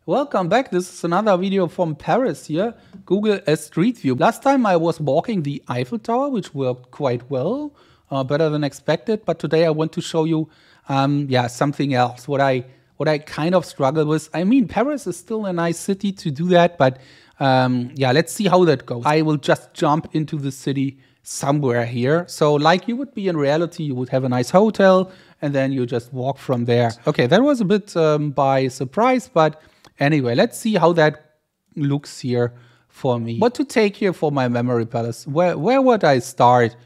Welcome back. This is another video from Paris here. Google a Street View. Last time I was walking the Eiffel Tower, which worked quite well, better than expected. But today I want to show you, something else. What I kind of struggle with. I mean, Paris is still a nice city to do that, but let's see how that goes. I will just jump into the city somewhere here. So like you would be in reality, you would have a nice hotel and then you just walk from there. Okay, that was a bit by surprise, but anyway, let's see how that looks here for me. What to take here for my memory palace? Where would I start?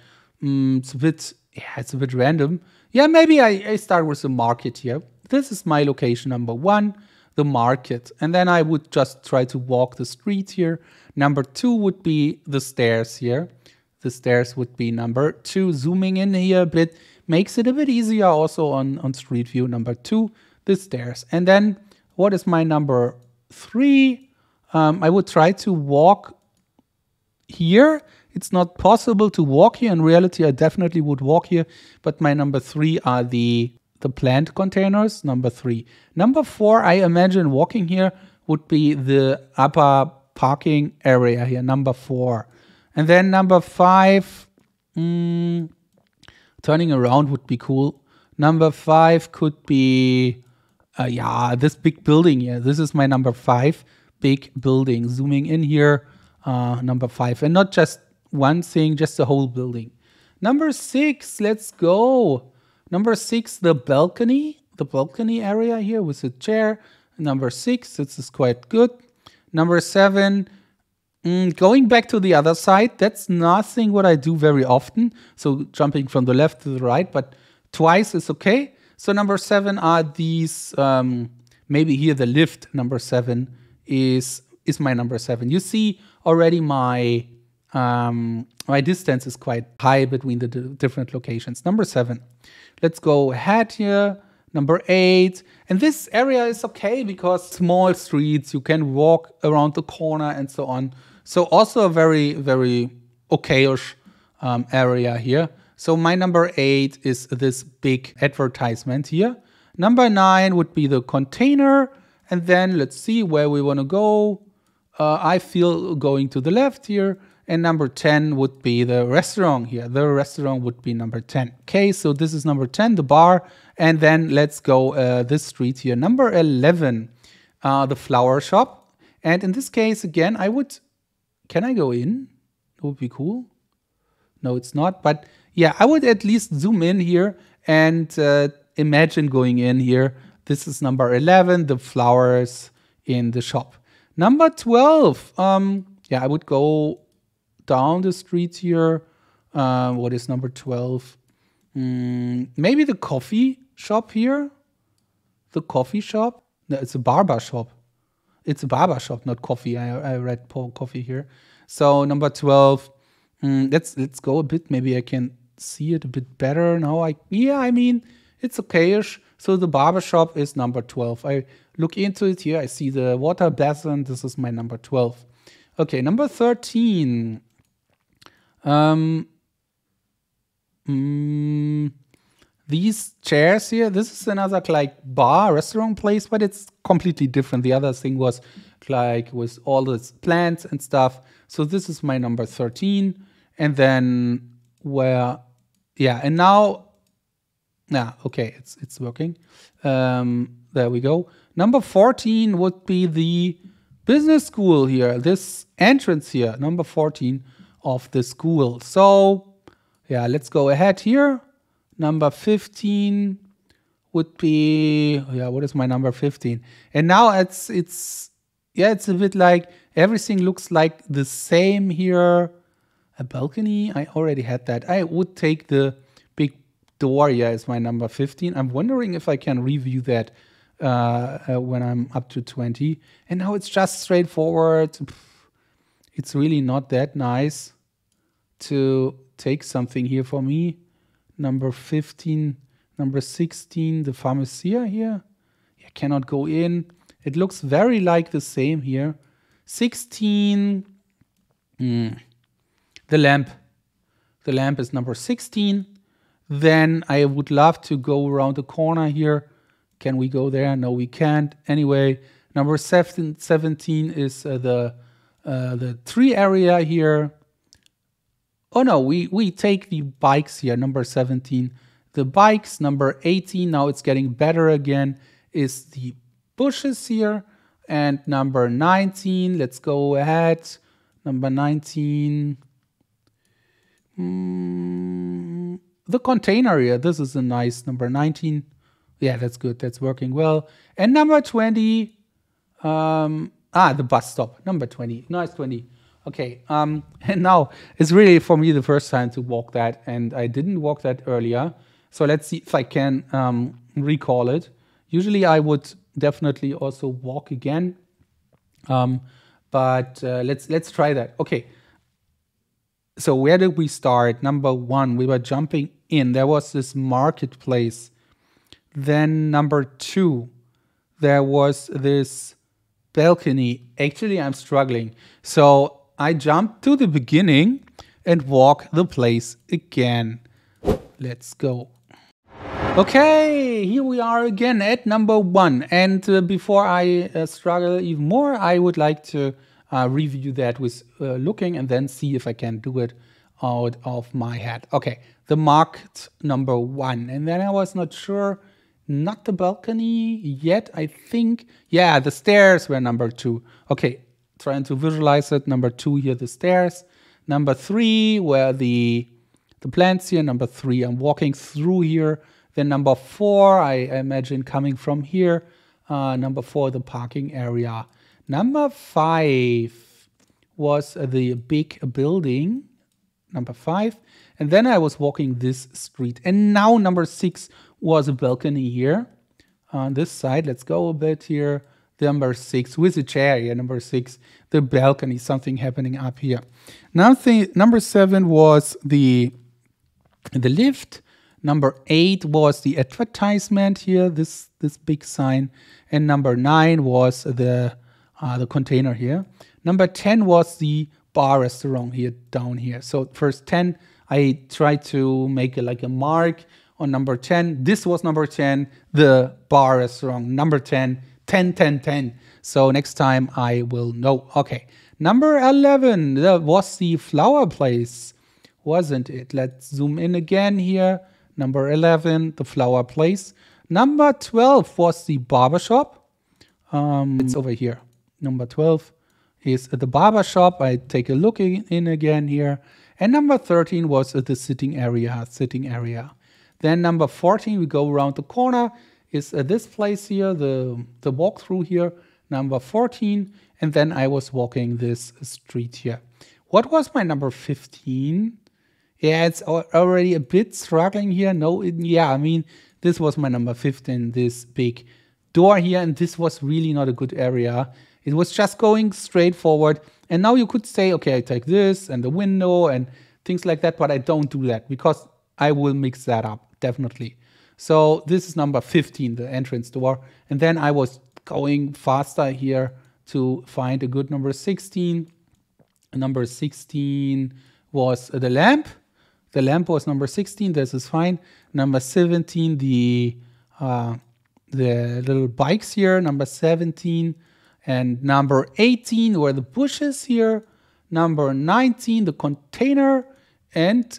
It's a bit random. Yeah, maybe I start with the market here. This is my location number 1, the market. And then I would just try to walk the street here. Number 2 would be the stairs here. The stairs would be number 2. Zooming in here a bit makes it a bit easier also on Street View. Number 2, the stairs. And then what is my number 3? I would try to walk here. It's not possible to walk here. In reality, I definitely would walk here. But my number 3 are the plant containers, number 3. Number 4, I imagine walking here would be the upper parking area here, number 4. And then number 5, turning around would be cool. Number 5 could be, this big building here. This is my number 5, big building. Zooming in here, number 5. And not just one thing, just the whole building. Number 6, let's go. Number 6, the balcony area here with a chair. Number 6, this is quite good. Number 7, going back to the other side. That's nothing what I do very often. So jumping from the left to the right, but twice is okay. So number 7 are these, maybe here the lift. Number 7 is my number 7. You see already my distance is quite high between the different locations. Number 7. Let's go ahead here. Number 8. And this area is okay because small streets, you can walk around the corner and so on. So also a very, very okay-ish area here. So my number 8 is this big advertisement here. Number 9 would be the container. And then let's see where we want to go. I feel going to the left here. And number 10 would be the restaurant here. The restaurant would be number 10. Okay, so this is number 10, the bar. And then let's go this street here. Number 11, the flower shop. And in this case, again, can I go in? That would be cool. No, it's not. But yeah, I would at least zoom in here and imagine going in here. This is number 11, the flowers in the shop. Number 12, I would go down the street here. What is number 12? Maybe the coffee shop here. The coffee shop. No, it's a barber shop. It's a barber shop, not coffee. I read coffee here. So number 12. Let's go a bit. Maybe I can see it a bit better now. I mean, it's okay-ish. So the barber shop is number 12. I look into it here. I see the water basin. This is my number 12. Okay, number 13. These chairs here, this is another like bar, restaurant place, but it's completely different. The other thing was like with all the plants and stuff. So this is my number 13. And then and now, okay, it's working. There we go. Number 14 would be the business school here, this entrance here, number 14 of the school. So yeah, let's go ahead here. Number 15 would be, what is my number 15? And now it's a bit like everything looks like the same here. A balcony, I already had that. I would take the big door here as my number 15. I'm wondering if I can review that when I'm up to 20. And now it's just straightforward. It's really not that nice to take something here for me. Number 15, number 16, the pharmacia here. I cannot go in. It looks very like the same here. 16, the lamp. The lamp is number 16. Then I would love to go around the corner here. Can we go there? No, we can't. Anyway, Number 17 is the tree area here. Oh no, we take the bikes here, number 17. The bikes, number 18, now it's getting better again, is the bushes here. And number 19, let's go ahead. Number 19, the container here. This is a nice number 19. Yeah, that's good. That's working well. And number 20, the bus stop. Number 20. Nice 20. Okay. And now it's really for me the first time to walk that, and I didn't walk that earlier. So let's see if I can recall it. Usually I would definitely also walk again. But let's try that. Okay. So where did we start? Number 1, we were jumping in. There was this marketplace. Then number 2, there was this balcony. Actually, I'm struggling. So I jump to the beginning and walk the place again. Let's go. Okay, here we are again at number 1. And before I struggle even more, I would like to review that with looking and then see if I can do it out of my head. Okay, the marked number 1. And then I was not sure, not the balcony yet, I think. Yeah, the stairs were number 2. Okay, trying to visualize it. Number 2 here, the stairs. Number 3 were the plants here. Number 3, I'm walking through here. Then number 4, I imagine coming from here. Number 4, the parking area. Number 5 was the big building. Number 5. And then I was walking this street. And now number 6 was a balcony here. On this side, let's go a bit here. Number 6 with a chair here. Number 6, the balcony, something happening up here. Now number 7 was the lift. Number 8 was the advertisement here, this big sign. And number 9 was the container here. Number 10 was the bar restaurant here, down here. So first 10, I tried to make like a mark on number 10. This was number 10, the bar restaurant. Number 10, 10, 10, 10. So next time I will know. Okay, number 11, that was the flower place, wasn't it? Let's zoom in again here. Number 11, the flower place. Number 12 was the barbershop. It's over here. Number 12 is the barbershop. I take a look in again here. And number 13 was the sitting area. Then number 14, we go around the corner, is this place here, the walkthrough here. Number 14. And then I was walking this street here. What was my number 15? Yeah, it's already a bit struggling here. No, I mean, this was my number 15, this big door here, and this was really not a good area. It was just going straight forward. And now you could say, okay, I take this and the window and things like that, but I don't do that because I will mix that up, definitely. So this is number 15, the entrance door. And then I was going faster here to find a good number 16. Number 16 was the lamp. The lamp was number 16. This is fine. Number 17, the little bikes here. Number 17. And number 18 were the bushes here. Number 19, the container. And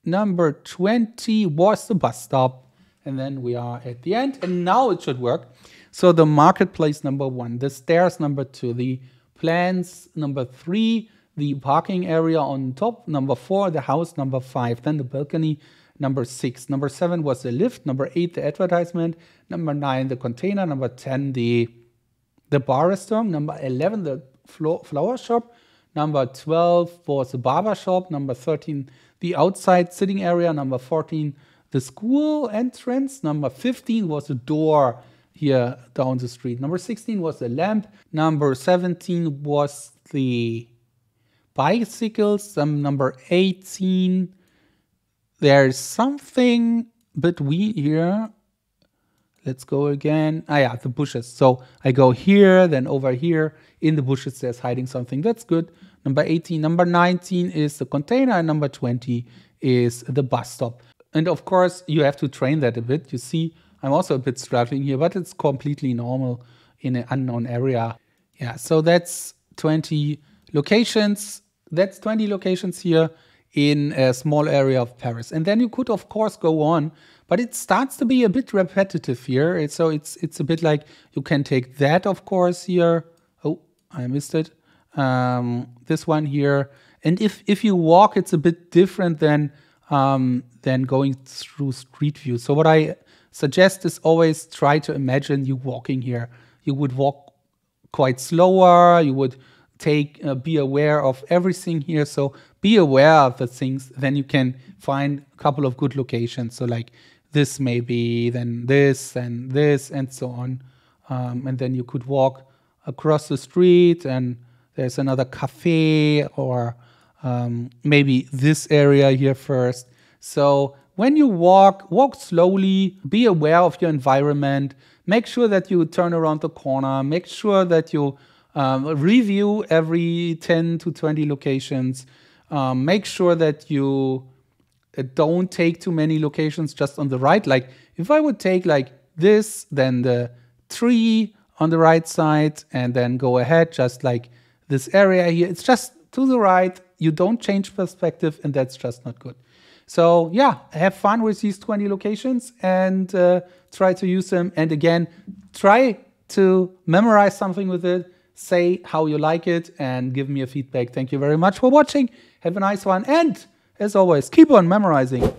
number 20 was the bus stop. And then we are at the end. And now it should work. So the marketplace, number 1. The stairs, number 2. The plants, number 3. The parking area on top, number 4, the house, number 5, then the balcony, number 6. Number 7 was the lift, number 8, the advertisement, number 9, the container, number 10, the bar restaurant, number 11, the flower shop, number 12 was the barber shop, number 13, the outside sitting area, number 14, the school entrance, number 15 was the door here down the street, number 16 was the lamp, number 17 was the bicycles, number 18. There's something between here. Let's go again. Yeah, the bushes. So I go here, then over here. In the bushes, there's hiding something. That's good. Number 18. Number 19 is the container. And number 20 is the bus stop. And of course, you have to train that a bit. You see, I'm also a bit struggling here, but it's completely normal. in an unknown area. Yeah, so that's 20 locations. That's 20 locations here in a small area of Paris. And then you could, of course, go on, but it starts to be a bit repetitive here. It's a bit like you can take that, of course, here. Oh, I missed it. This one here. And if you walk, it's a bit different than going through Street View. So what I suggest is always try to imagine you walking here. You would walk quite slower. You would be aware of everything here. So be aware of the things. Then you can find a couple of good locations. So like this maybe, then this, and so on. And then you could walk across the street, and there's another cafe, or maybe this area here first. So when you walk slowly, be aware of your environment, make sure that you turn around the corner, make sure that you review every 10 to 20 locations, make sure that you don't take too many locations just on the right. Like if I would take like this, then the tree on the right side, and then go ahead just like this area here, it's just to the right. You don't change perspective, and that's just not good. So yeah, have fun with these 20 locations and try to use them. And again, try to memorize something with it. Say how you like it and give me a feedback. Thank you very much for watching. Have a nice one. And as always, keep on memorizing.